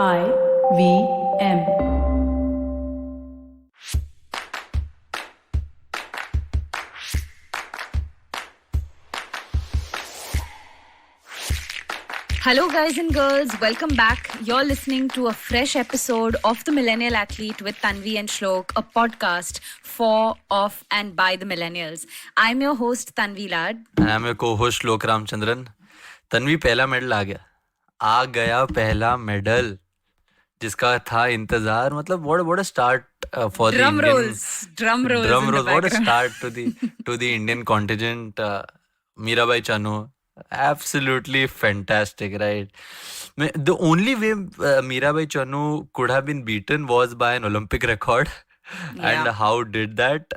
IVM. Hello, guys and girls. Welcome back. You're listening to a fresh episode of The Millennial Athlete with Tanvi and Shlok, a podcast for, of, and by the millennials. I'm your host, Tanvi Lad. And I'm your co-host Shlok Ramchandran. Tanvi पहला medal आ गया पहला medal जिसका था इंतजार मतलब what a start for the Drum Indian rolls. Drum rolls. drum in the rolls. What a background. start to the Indian contingent. Mirabai Chanu, absolutely fantastic, right? The only way Mirabai Chanu could have been beaten was by an Olympic record. And Yeah. how did that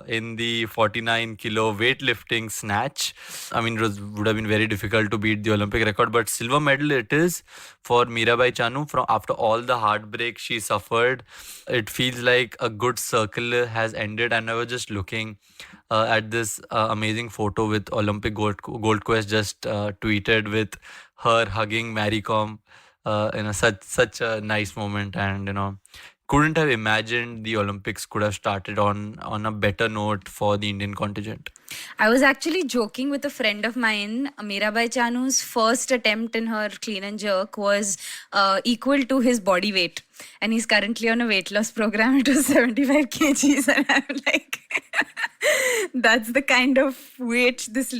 in the 49 kilo weightlifting snatch? I mean, would have been very difficult to beat the Olympic record, but silver medal it is for Mirabai Chanu. From after all the heartbreak she suffered, it feels like a good circle has ended. And I was just looking at this amazing photo with Olympic Gold Quest just tweeted with her hugging Mary Kom. Such a nice moment, and couldn't have imagined the Olympics could have started on a better note for the Indian contingent. I was actually joking with a friend of mine. Mirabai Chanu's first attempt in her clean and jerk was equal to his body weight. And he's currently on a weight loss program. It was 75 kgs. And I'm like, that's the kind of weight this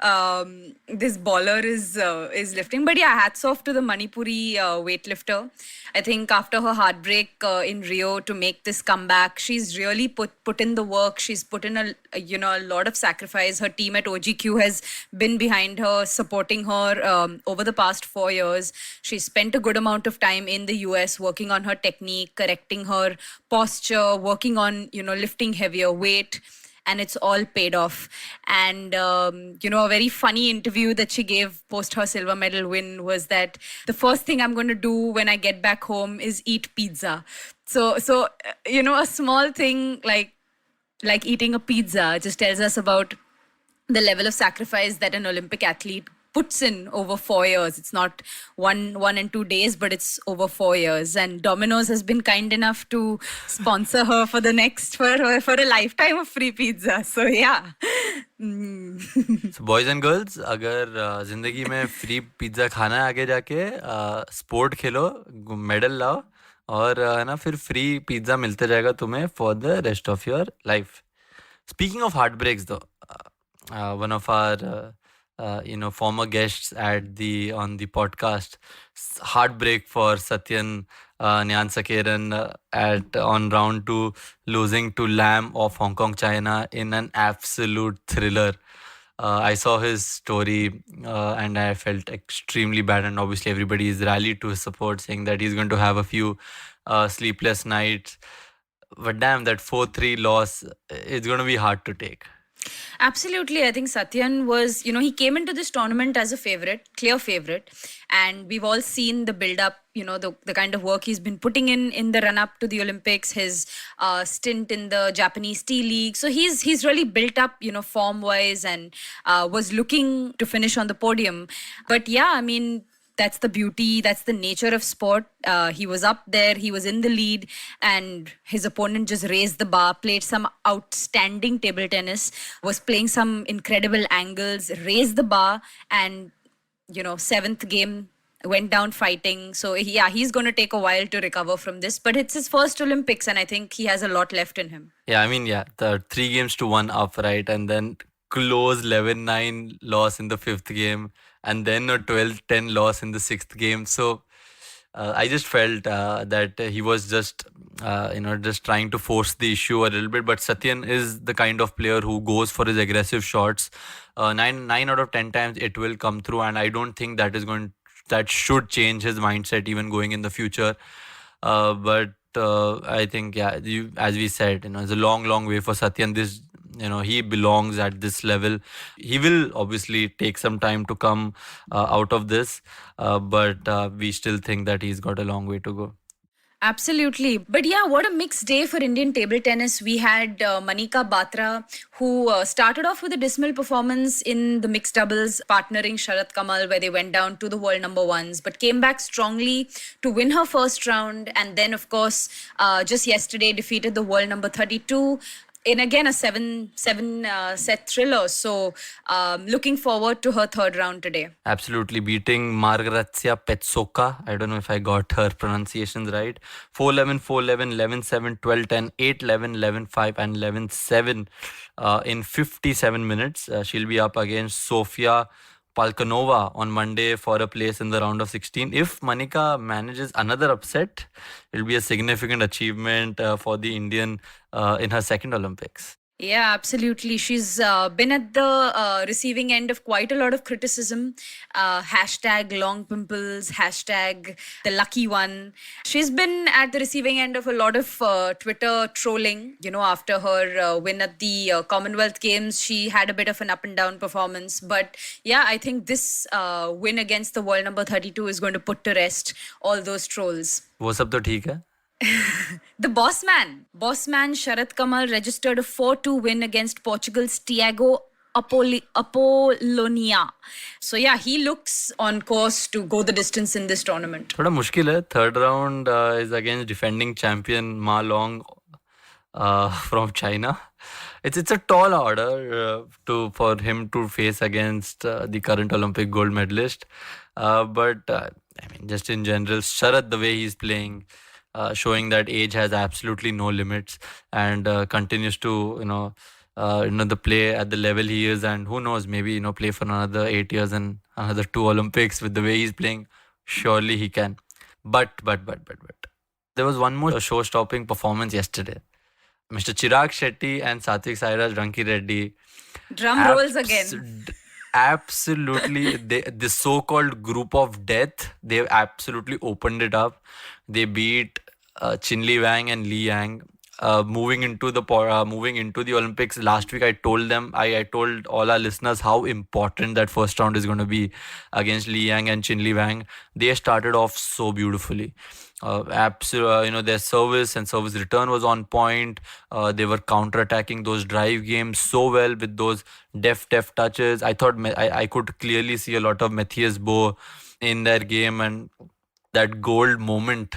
baller is lifting. But yeah, hats off to the Manipuri weightlifter. I think after her heartbreak in Rio to make this comeback, she's really put in the work. She's put in a lot of sacrifice. Her team at OGQ has been behind her, supporting her over the past 4 years. She spent a good amount of time in the US working on her technique, correcting her posture, working on lifting heavier weight. And it's all paid off. And, a very funny interview that she gave post her silver medal win was that the first thing I'm going to do when I get back home is eat pizza. So a small thing like eating a pizza just tells us about the level of sacrifice that an Olympic athlete puts in over 4 years. It's not one and 2 days, but it's over 4 years. And Domino's has been kind enough to sponsor her for a lifetime of free pizza. So yeah. So boys and girls, अगर जिंदगी में free pizza खाना है आगे जाके sport खेलो, medal लाओ और है ना फिर फ्री पिज्जा मिलते जाएगा तुम्हें for the rest of your life. Speaking of heartbreaks, though, one of our former guests on the podcast, heartbreak for Satyan Nyansakeran on round 2, losing to Lam of Hong Kong, China in an absolute thriller. I saw his story and I felt extremely bad, and obviously everybody is rallied to his support, saying that he's going to have a few sleepless nights. But damn, that 4-3 loss, it's going to be hard to take. Absolutely. I think Satyan was, he came into this tournament as a favorite, clear favorite. And we've all seen the build-up, the kind of work he's been putting in the run-up to the Olympics, his stint in the Japanese T-League. So he's really built up, form-wise, and was looking to finish on the podium. But yeah, I mean, that's the beauty, that's the nature of sport. He was up there, he was in the lead, and his opponent just raised the bar, played some outstanding table tennis, was playing some incredible angles, raised the bar, and, seventh game went down fighting. So yeah, he's going to take a while to recover from this, but it's his first Olympics, and I think he has a lot left in him. Yeah, I mean, the 3-1 up, right? And then close 11-9 loss in the 5th game, and then a 12-10 loss in the 6th game. So I just felt that he was just trying to force the issue a little bit. But Satyan is the kind of player who goes for his aggressive shots. 9 out of 10 times it will come through, and I don't think that should change his mindset even going in the future. But I think, as we said, it's a long way for Satyan. This, he belongs at this level. He will obviously take some time to come out of this, but we still think that he's got a long way to go. Absolutely. But yeah, what a mixed day for Indian table tennis. We had Manika Batra, who started off with a dismal performance in the mixed doubles, partnering Sharat Kamal, where they went down to the world number ones, but came back strongly to win her first round. And then, of course, just yesterday defeated the world number 32 in again a seven set thriller. So looking forward to her third round today. Absolutely beating Margaretsia Petsoka. I don't know if I got her pronunciations right. 4-11, 4-11, 11-7, 12-10, 8-11, 11-5 and 11-7 in 57 minutes. She'll be up against Sofia Palkanova on Monday for a place in the round of 16. If Manika manages another upset, it'll be a significant achievement for the Indian in her second Olympics. Yeah, absolutely. She's been at the receiving end of quite a lot of criticism. Hashtag long pimples, hashtag the lucky one. She's been at the receiving end of a lot of Twitter trolling. You know, after her win at the Commonwealth Games, she had a bit of an up and down performance. But yeah, I think this win against the world number 32 is going to put to rest all those trolls. वो सब तो ठीक है. The boss man Sharat Kamal registered a 4-2 win against Portugal's Tiago Apollonia. So yeah, he looks on course to go the distance in this tournament. थोड़ा मुश्किल है. Third round is against defending champion Ma Long from China. It's a tall order for him to face against the current Olympic gold medalist. But I mean, just in general, Sharat, the way he's playing, showing that age has absolutely no limits and continues to the play at the level he is, and who knows, maybe play for another 8 years and another 2 Olympics. With the way he's playing, surely he can. But there was one more show-stopping performance yesterday. Mr. Chirag Shetty and Satvik Sairaj Rankireddy. Drum rolls again. Absolutely, the so-called group of death, they absolutely opened it up. They beat Chin Wang and Li Yang. Moving into the Olympics last week, I told all our listeners how important that first round is going to be against Li Yang and Chin Wang. They started off so beautifully. Their service and service return was on point. They were counter-attacking those drive games so well with those deft touches. I thought I could clearly see a lot of Matthias Bo in their game, and that gold moment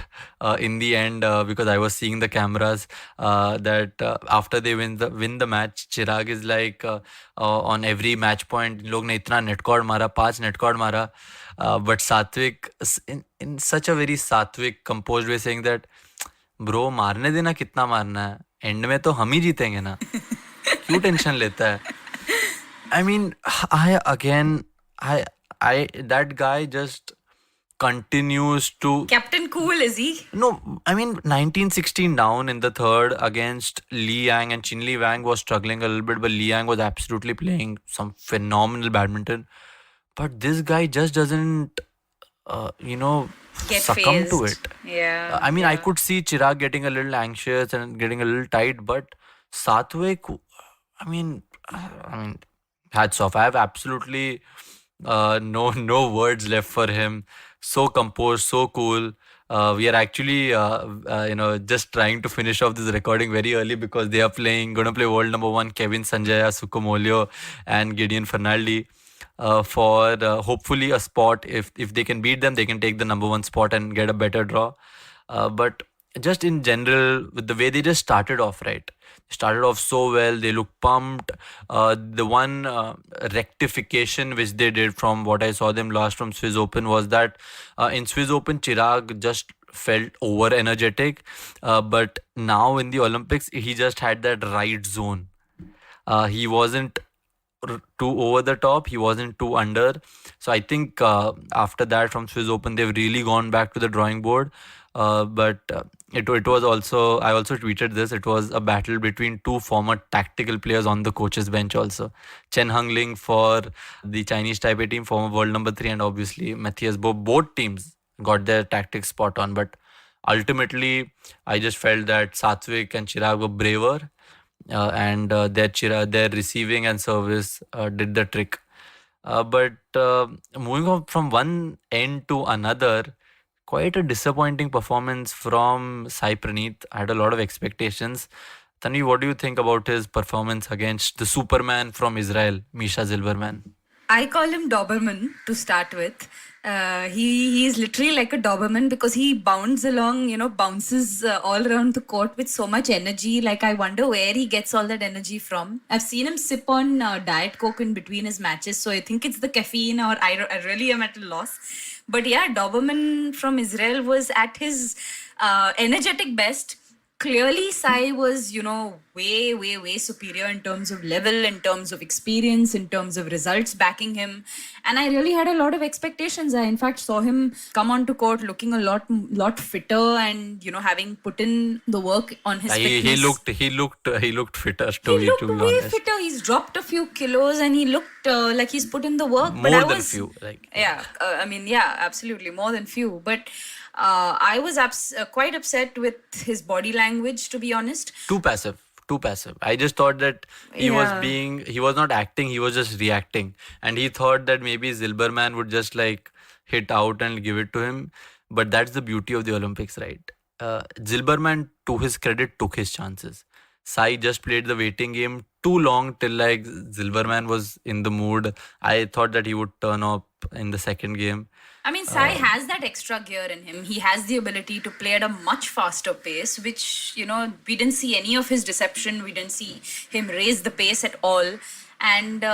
in the end, because I was seeing the cameras, that after they win the match, Chirag is like on every match point, log ne itna net cord mara, 5 net cord mara. But Satvik, in such a very Satvik, composed way, saying that, bro, मारने देना कितना मारना है, and में तो हम ही जीतेंगे ना, क्यों टेंशन लेता है? I mean, that guy just continues to... Captain Cool, is he? No, I mean, 19-16 down in the third against Li Yang, and Chin Wang was struggling a little bit, but Li Yang was absolutely playing some phenomenal badminton. But this guy just doesn't, Get succumb phased. to it. Yeah. I mean, I could see Chirag getting a little anxious and getting a little tight, but Satvik, I mean, hats off. I have absolutely no words left for him. So composed, so cool. We are actually, just trying to finish off this recording very early because they are going to play world number 1 Kevin Sanjaya, Sukamuljo, and Gideon Fernaldi for hopefully a spot. If they can beat them, they can take the number 1 spot and get a better draw. But just in general, with the way they just started off, right? They started off so well. They look pumped. The one rectification which they did from what I saw them last from Swiss Open was that in Swiss Open, Chirag just felt over energetic. But now in the Olympics, he just had that right zone. He wasn't too over the top, he wasn't too under. So I think after that from Swiss Open, they've really gone back to the drawing board. But it was also, I also tweeted this, it was a battle between 2 former tactical players on the coach's bench also. Chen Hengling for the Chinese Taipei team, former world number 3, and obviously Matthias Bo. Both teams got their tactics spot on, but ultimately I just felt that Satvik and Chirag were braver, and their receiving and service did the trick. But moving on from one end to another, quite a disappointing performance from Sai Praneeth. I had a lot of expectations. Tanvi, what do you think about his performance against the Superman from Israel, Misha Zilberman? I call him Doberman to start with. He is literally like a Doberman because he bounds along, bounces all around the court with so much energy. Like, I wonder where he gets all that energy from. I've seen him sip on Diet Coke in between his matches, so I think it's the caffeine, or I really am at a loss. But yeah, Doberman from Israel was at his energetic best. Clearly, Sai was, way, way, way superior in terms of level, in terms of experience, in terms of results backing him. And I really had a lot of expectations. I, in fact, saw him come onto court looking a lot fitter and, having put in the work on his fitness. He looked fitter, He looked to be way honest. fitter. He's dropped a few kilos and he looked like he's put in the work. More than few. Absolutely. More than few. But I was quite upset with his body language, to be honest. Too passive. I just thought that he was not acting, he was just reacting. And he thought that maybe Zilberman would just like hit out and give it to him. But that's the beauty of the Olympics, right? Zilberman, to his credit, took his chances. Sai just played the waiting game too long till like Zilberman was in the mood. I thought that he would turn up in the second game. I mean, Sai has that extra gear in him. He has the ability to play at a much faster pace, which, we didn't see any of his deception. We didn't see him raise the pace at all, and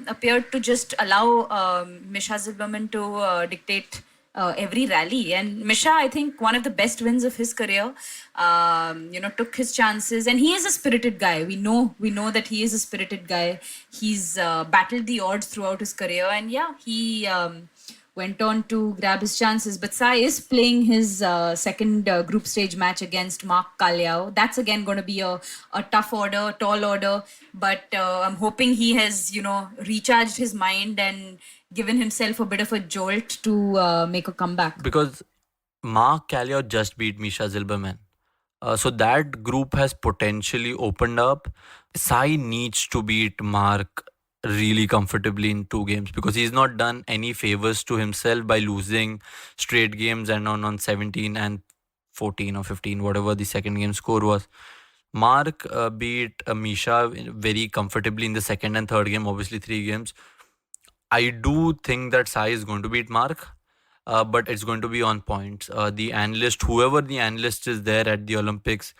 appeared to just allow Misha Zilberman to dictate every rally. And Misha, I think, one of the best wins of his career, took his chances. And he is a spirited guy. We know that he is a spirited guy. He's battled the odds throughout his career. And he went on to grab his chances. But Sai is playing his second group stage match against Mark Kalyao. That's again going to be a tough order, tall order. But I'm hoping he has, recharged his mind and given himself a bit of a jolt to make a comeback. Because Mark Kalyao just beat Misha Zilberman. So that group has potentially opened up. Sai needs to beat Mark really comfortably in 2 games because he's not done any favors to himself by losing straight games and on 17 and 14 or 15, whatever the second game score was. Mark beat Misha very comfortably in the second and third game, obviously 3 games. I do think that Sai is going to beat Mark, but it's going to be on points. Whoever the analyst is there at the Olympics,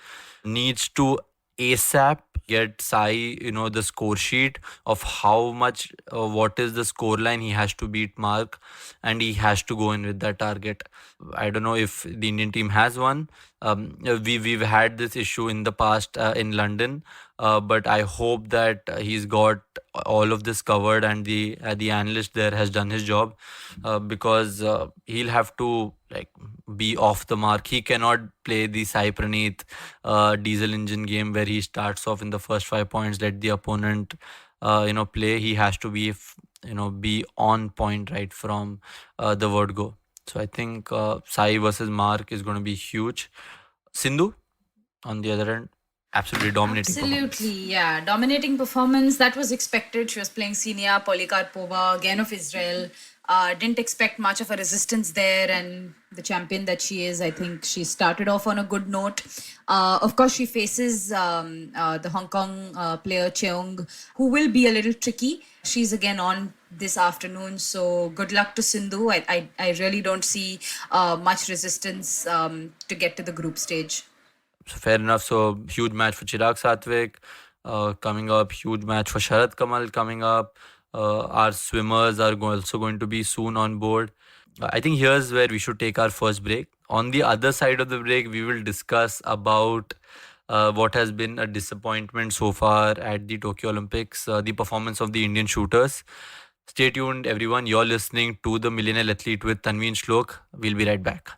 needs to ASAP get Sai, the score sheet of how much, what is the score line he has to beat Mark, and he has to go in with that target. I don't know if the Indian team has one. We've had this issue in the past in London, but I hope that he's got all of this covered and the analyst there has done his job, because he'll have to be off the mark. He cannot play the Sai Praneeth diesel engine game where he starts off in the first 5 points, let the opponent play. He has to be on point right from the word go. So I think Sai versus Mark is going to be huge. Sindhu, on the other end, absolutely dominating. Dominating performance. That was expected. She was playing Ksenia Polikarpova, again of Israel. Didn't expect much of a resistance there, and the champion that she is, I think she started off on a good note. Of course, she faces the Hong Kong player Cheong, who will be a little tricky. She's again on this afternoon, so good luck to Sindhu. I really don't see much resistance to get to the group stage. So fair enough. So huge match for Chirag Satvik coming up. Huge match for Sharad Kamal coming up. Our swimmers are also going to be soon on board. I think here's where we should take our first break. On the other side of the break, we will discuss about what has been a disappointment so far at the Tokyo Olympics, the performance of the Indian shooters. Stay tuned, everyone. You're listening to The Millennial Athlete with Tanvi and Shlok. We'll be right back.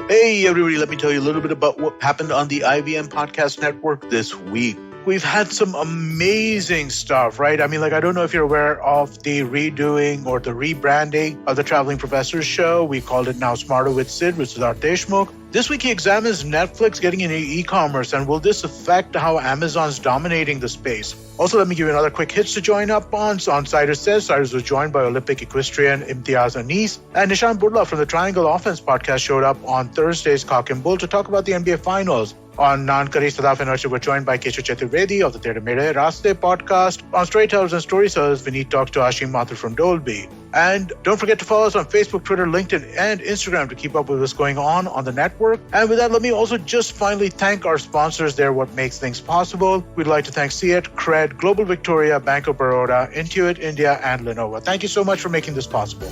Hey, everybody, let me tell you a little bit about what happened on the IVM Podcast Network this week. We've had some amazing stuff, right? I mean, I don't know if you're aware of the redoing or the rebranding of the Traveling Professors show. We called it Now Smarter with Sid, with Siddharth Deshmukh. This week he examines Netflix getting into e-commerce and will this affect how Amazon's dominating the space. Also, let me give you another quick hits to join up on. So on Cyrus Says, Cyrus was joined by Olympic equestrian Imtiaz Anis, and Nishan Burla from the Triangle Offense podcast showed up on Thursday's Cock and Bull to talk about the NBA Finals. On Naan Kari, Sadaf and Archie were joined by Keshu Chaturvedi of the Tere Mere Raste podcast. On Storytellers and Storytellers, Vineet talked to Ashim Mathur from Dolby. And don't forget to follow us on Facebook, Twitter, LinkedIn, and Instagram to keep up with what's going on the network. And with that, let me also just finally thank our sponsors. They're what makes things possible. We'd like to thank Seat, Cred, Global Victoria, Bank of Baroda, Intuit India, and Lenovo. Thank you so much for making this possible.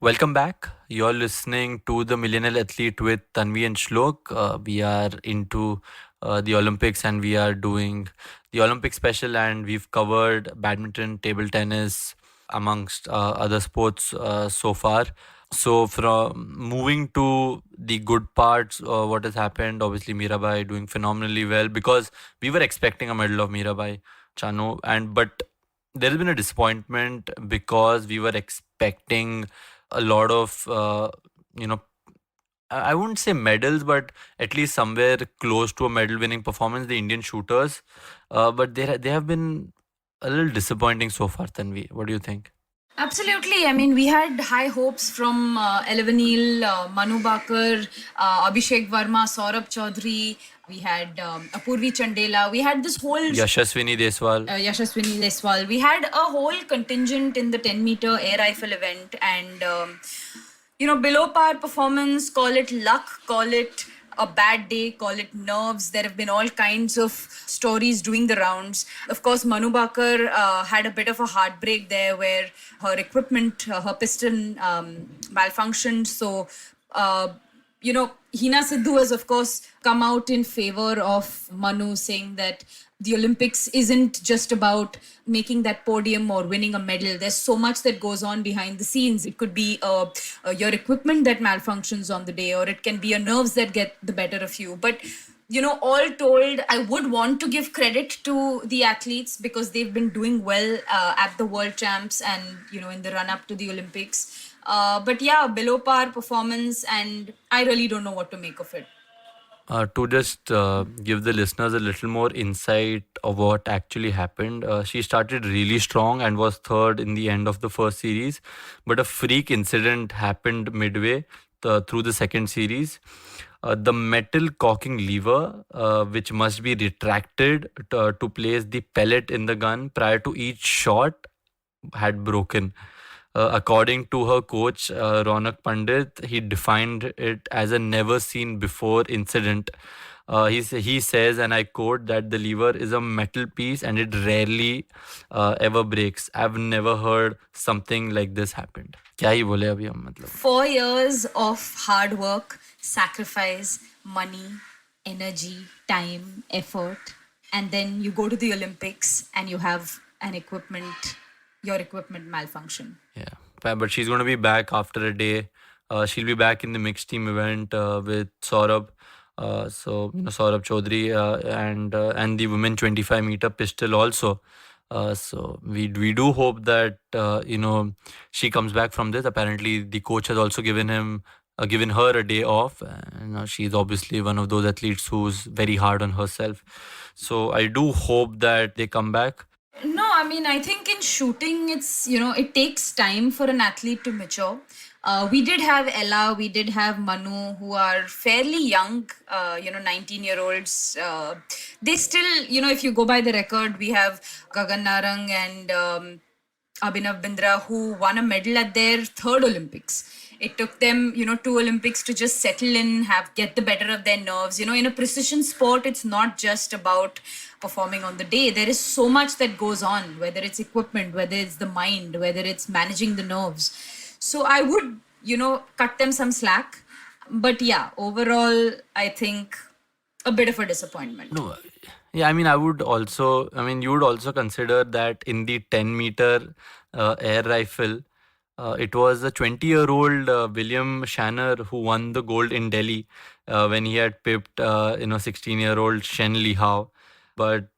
Welcome back. You're listening to The Millionaire Athlete with Tanvi and Shlok. We are into the Olympics and we are doing the Olympic special, and we've covered badminton, table tennis, amongst other sports so far. So from moving to the good parts, what has happened, obviously Mirabai doing phenomenally well, because we were expecting a medal of Mirabai Chano, but there has been a disappointment because we were expecting a lot of I wouldn't say medals, but at least somewhere close to a medal winning performance, the Indian shooters, but they have been a little disappointing so far. Tanvi, what do you think? Absolutely. I mean, we had high hopes from Elevanil, Manu Bakar, Abhishek Verma, Saurabh Chaudhary. We had Apurvi Chandela. We had this whole... Yashaswini Deswal. We had a whole contingent in the 10-meter air rifle event. And, below par performance, call it luck, call it a bad day, call it nerves. There have been all kinds of stories doing the rounds. Of course, Manu Bakar had a bit of a heartbreak there where her equipment, her piston malfunctioned. So, Hina Sidhu has, of course, come out in favor of Manu, saying that the Olympics isn't just about making that podium or winning a medal. There's so much that goes on behind the scenes. It could be your equipment that malfunctions on the day, or it can be your nerves that get the better of you. But, all told, I would want to give credit to the athletes because they've been doing well at the World Champs and, in the run-up to the Olympics. But yeah, below par performance, and I really don't know what to make of it. To just give the listeners a little more insight of what actually happened, she started really strong and was third in the end of the first series. But a freak incident happened midway through the second series. The metal cocking lever, which must be retracted to place the pellet in the gun prior to each shot, had broken. According to her coach, Ronak Pandit, he defined it as a never seen before incident. He says, and I quote, that the lever is a metal piece and it rarely ever breaks. I've never heard something like this happened. क्या ही बोले अभी हम मतलब 4 years of hard work, sacrifice, money, energy, time, effort, and then you go to the Olympics and you have your equipment malfunction. Yeah, but she's going to be back after a day. She'll be back in the mixed team event with Saurabh. Saurabh Chaudhary and the women 25-meter pistol also. So we do hope that she comes back from this. Apparently, the coach has also given her a day off. She's obviously one of those athletes who's very hard on herself. So I do hope that they come back. No, I mean, I think in shooting, it's, it takes time for an athlete to mature. We did have Ella, we did have Manu, who are fairly young, 19-year-olds. They still, if you go by the record, we have Gagan Narang and Abhinav Bindra, who won a medal at their third Olympics. It took them, 2 Olympics to just settle in, get the better of their nerves. In a precision sport, it's not just about performing on the day. There is so much that goes on, whether it's equipment, whether it's the mind, whether it's managing the nerves. So I would, cut them some slack. But yeah, overall, I think a bit of a disappointment. No, yeah, you would also consider that in the 10-meter air rifle, it was a 20-year-old William Shanner who won the gold in Delhi when he had pipped, 16-year-old Shen Li Hao. But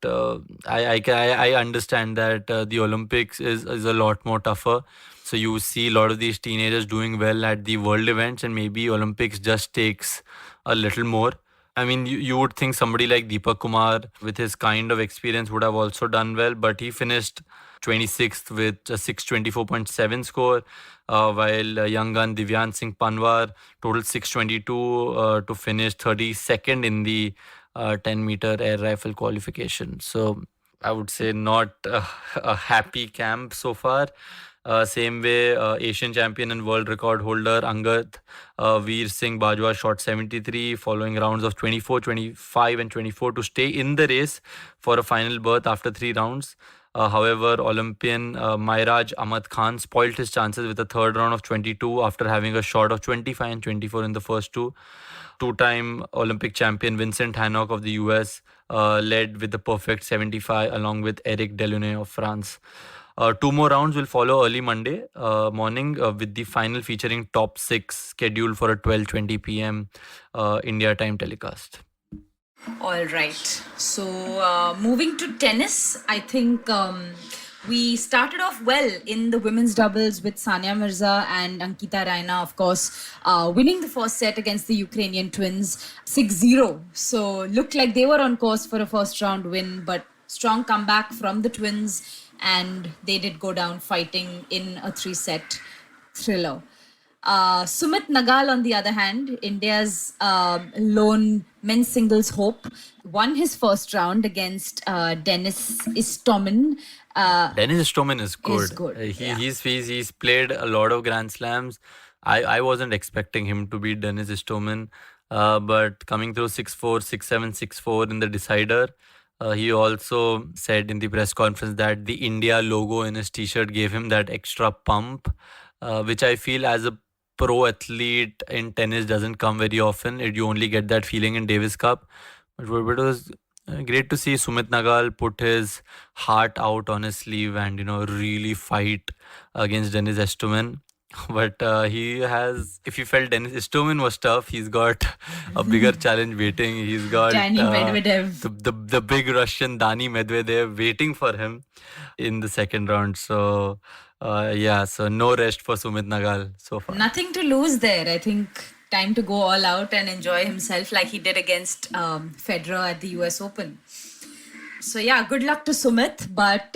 I understand that the Olympics is a lot more tougher. So you see a lot of these teenagers doing well at the world events, and maybe Olympics just takes a little more. I mean, you would think somebody like Deepak Kumar, with his kind of experience, would have also done well, but he finished 26th with a 624.7 score, while young gun Divyan Singh Panwar total 622 to finish 32nd in the 10-meter air rifle qualification. So I would say not a happy camp so far. Same way, Asian champion and world record holder Angad Veer Singh Bajwa shot 73 following rounds of 24, 25 and 24 to stay in the race for a final berth after 3 rounds. However, Olympian Mairaj Ahmad Khan spoilt his chances with a third round of 22 after having a shot of 25 and 24 in the first two. Two-time Olympic champion Vincent Hannock of the US led with the perfect 75 along with Eric Delaunay of France. 2 more rounds will follow early Monday morning with the final featuring top 6 scheduled for a 12:20 p.m. India time telecast. All right. So moving to tennis, I think we started off well in the women's doubles with Sania Mirza and Ankita Raina, of course, winning the first set against the Ukrainian twins 6-0. So looked like they were on course for a first round win, but strong comeback from the twins, and they did go down fighting in a 3-set thriller. Sumit Nagal, on the other hand, India's lone men's singles hope, won his first round against Denis Istomin. Denis Istomin is good. Is good, yeah. He's played a lot of Grand Slams. I wasn't expecting him to beat Denis Istomin, but coming through 6-4, 6-7, 6-4 in the decider. He also said in the press conference that the India logo in his t-shirt gave him that extra pump, which I feel as a pro athlete in tennis doesn't come very often. You only get that feeling in Davis Cup. But it was great to see Sumit Nagal put his heart out on his sleeve and, really fight against Denis Istomin. But if you felt Denis Istomin was tough, he's got a bigger challenge waiting. He's got Dani Medvedev. the big Russian Dani Medvedev waiting for him in the second round. So, so no rest for Sumit Nagal so far. Nothing to lose there. I think time to go all out and enjoy himself like he did against Federer at the US Open. So yeah, good luck to Sumit. But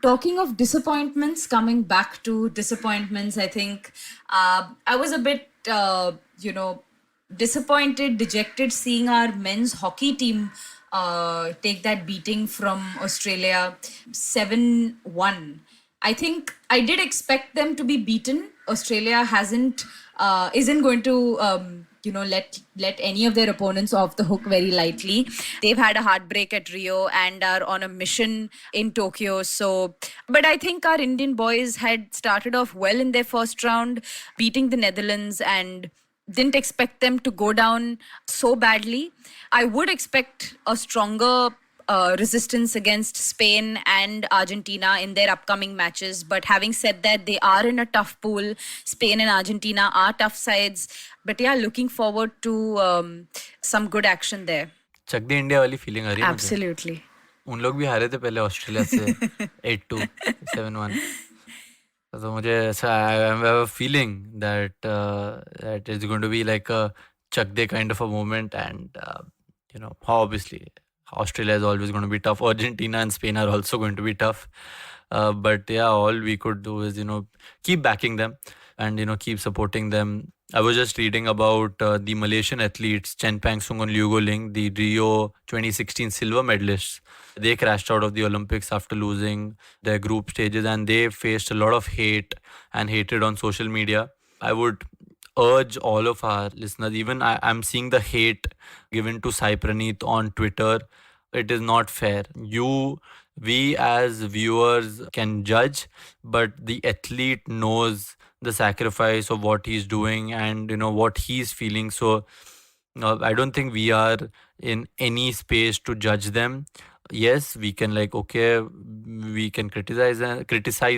talking of disappointments, coming back to disappointments, I think I was a bit, disappointed, dejected seeing our men's hockey team take that beating from Australia 7-1. I think I did expect them to be beaten. Australia isn't going to let any of their opponents off the hook very lightly. They've had a heartbreak at Rio and are on a mission in Tokyo. But I think our Indian boys had started off well in their first round, beating the Netherlands, and didn't expect them to go down so badly. I would expect a stronger resistance against Spain and Argentina in their upcoming matches. But having said that, they are in a tough pool. Spain and Argentina are tough sides. But yeah, looking forward to some good action there. Chak De India वाली feeling आ रही है मुझे. Absolutely. उन लोग भी हारे थे पहले ऑस्ट्रेलिया से 8-2, 7-1. तो मुझे ऐसा I have a feeling that it's going to be like a Chak they kind of a moment, and obviously Australia is always going to be tough. Argentina and Spain are also going to be tough. But yeah, all we could do is, keep backing them and, keep supporting them. I was just reading about the Malaysian athletes, Chen Pang Sung and Liu Guoling, the Rio 2016 silver medalists. They crashed out of the Olympics after losing their group stages, and they faced a lot of hate and hatred on social media. I would urge all of our listeners, even I'm seeing the hate given to Sai Praneeth on Twitter. It is not fair. We as viewers can judge, but the athlete knows the sacrifice of what he's doing and what he's feeling. So I don't think we are in any space to judge them. Yes, we can we can criticize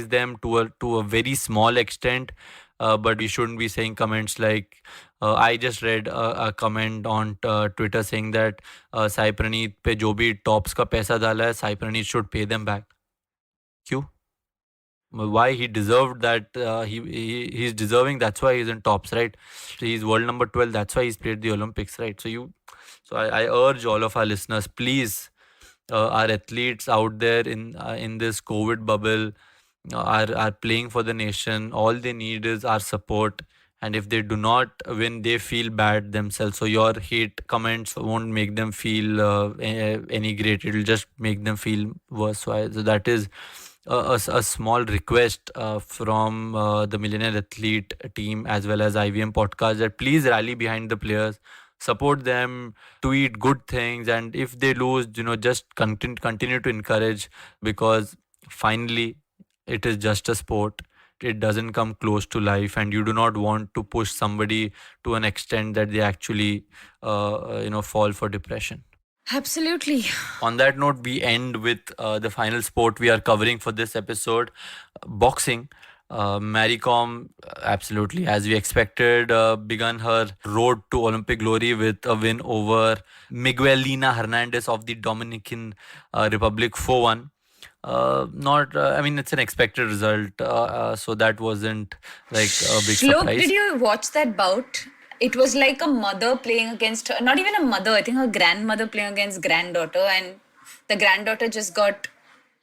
them to a very small extent, but we shouldn't be saying comments like I just read a comment on Twitter saying that Sai Praneeth पे जो भी tops का पैसा डाला है, Sai Praneeth should pay them back. क्यों? Why he deserved that? He's deserving. That's why he's in tops, right? He's world number 12. That's why he's played the Olympics, right? So I urge all of our listeners, please, our athletes out there in this COVID bubble are playing for the nation. All they need is our support. And if they do not win, they feel bad themselves. So your hate comments won't make them feel any great. It'll just make them feel worse. So that is a small request from the Millionaire Athlete team as well as IVM podcast, that please rally behind the players, support them, tweet good things, and if they lose, just continue to encourage, because finally it is just a sport. It doesn't come close to life, and you do not want to push somebody to an extent that they actually fall for depression. Absolutely. On that note, we end with the final sport we are covering for this episode, boxing. Mary Kom, absolutely, as we expected, began her road to Olympic glory with a win over Miguelina Hernandez of the Dominican Republic 4-1. It's an expected result, so that wasn't like a big surprise. Did you watch that bout? It was like a mother playing against her, not even a mother, I think her grandmother playing against granddaughter, and the granddaughter just got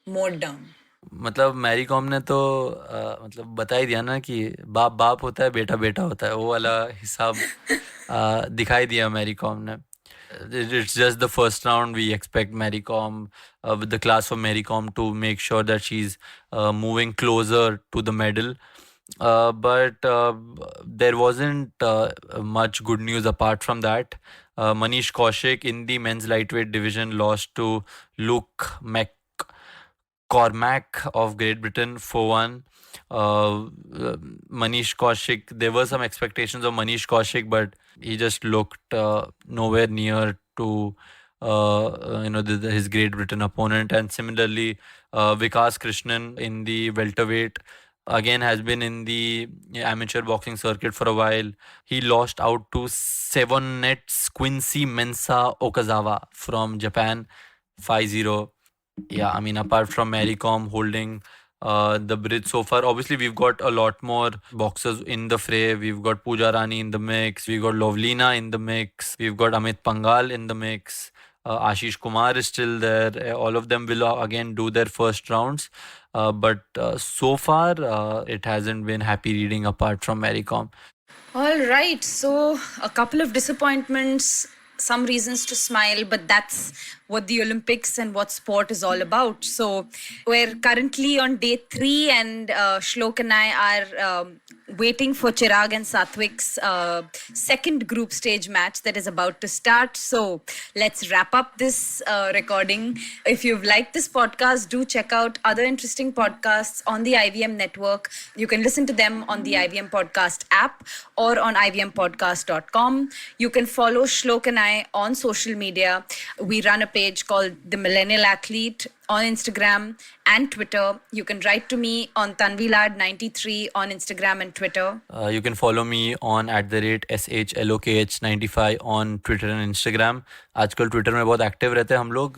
mowed down. मतलब Mary com ने तो मतलब बता ही दिया ना कि बाप बाप होता है, बेटा बेटा होता है, वो वाला हिसाब दिखाई दिया मैरी कॉम ने. It's just the first round. We expect Mary Kom, with the class of Mary Kom, to make sure that she's moving closer to the medal. But there wasn't much good news apart from that. Manish Kaushik in the men's lightweight division lost to Luke McCormack of Great Britain 4-1. Manish Kaushik, there were some expectations of Manish Kaushik, but he just looked nowhere near to his Great Britain opponent. And similarly, Vikas Krishnan in the welterweight again has been in the amateur boxing circuit for a while. He lost out to 7-net Quincy Mensah Okazawa from Japan 5-0. Yeah, apart from Mary Kom holding the bridge so far, obviously we've got a lot more boxers in the fray. We've got Pooja Rani in the mix, we've got Lovlina in the mix, we've got Amit Pangal in the mix, Ashish Kumar is still there. All of them will again do their first rounds, but so far it hasn't been happy reading apart from Mary Kom. All right, so a couple of disappointments, some reasons to smile, but that's what the Olympics and what sport is all about. So we're currently on day 3, and Shlok and I are waiting for Chirag and Satwik's second group stage match that is about to start. So let's wrap up this recording. If you've liked this podcast, do check out other interesting podcasts on the IVM network. You can listen to them on the IVM Podcast app or on ivmpodcast.com. You can follow Shlok and I on social media. We run a page called The Millennial Athlete on Instagram and Twitter. You can write to me on Tanvilad93 on Instagram and Twitter. You can follow me on @SHLOKH95 on Twitter and Instagram. आजकल Twitter में बहुत active रहते हैं हम लोग.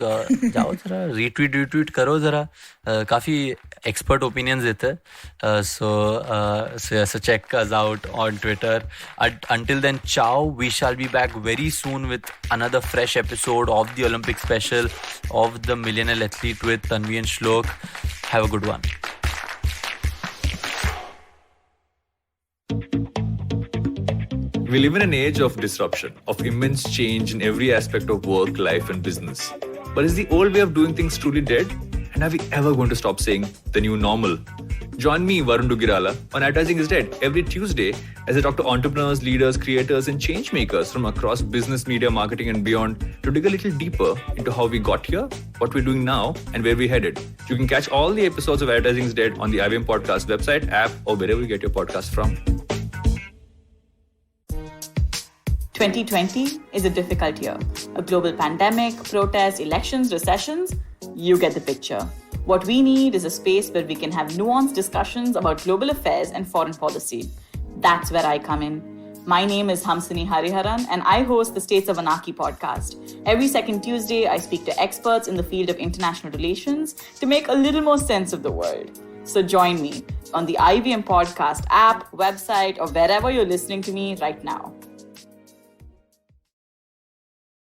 जाओ जरा retweet करो जरा. काफ़ी एक्सपर्ट ओपिनियंस देते हैं. So check us out on Twitter. Until then, ciao. We shall be back very soon with another fresh episode of the Olympic special of the Millionaire Athlete with Tanvi and Shlok. Have a good one. We live in an age of disruption, of immense change in every aspect of work, life, and business. But is the old way of doing things truly dead? And are we ever going to stop saying the new normal? Join me, Varun Dugirala, on Advertising is Dead every Tuesday as I talk to entrepreneurs, leaders, creators, and change makers from across business, media, marketing, and beyond to dig a little deeper into how we got here, what we're doing now, and where we're headed. You can catch all the episodes of Advertising is Dead on the IVM Podcast website, app, or wherever you get your podcast from. 2020 is a difficult year. A global pandemic, protests, elections, recessions. You get the picture. What we need is a space where we can have nuanced discussions about global affairs and foreign policy. That's where I come in. My name is Hamsini Hariharan, and I host the States of Anarchy podcast. Every second Tuesday, I speak to experts in the field of international relations to make a little more sense of the world. So join me on the IVM podcast app, website, or wherever you're listening to me right now.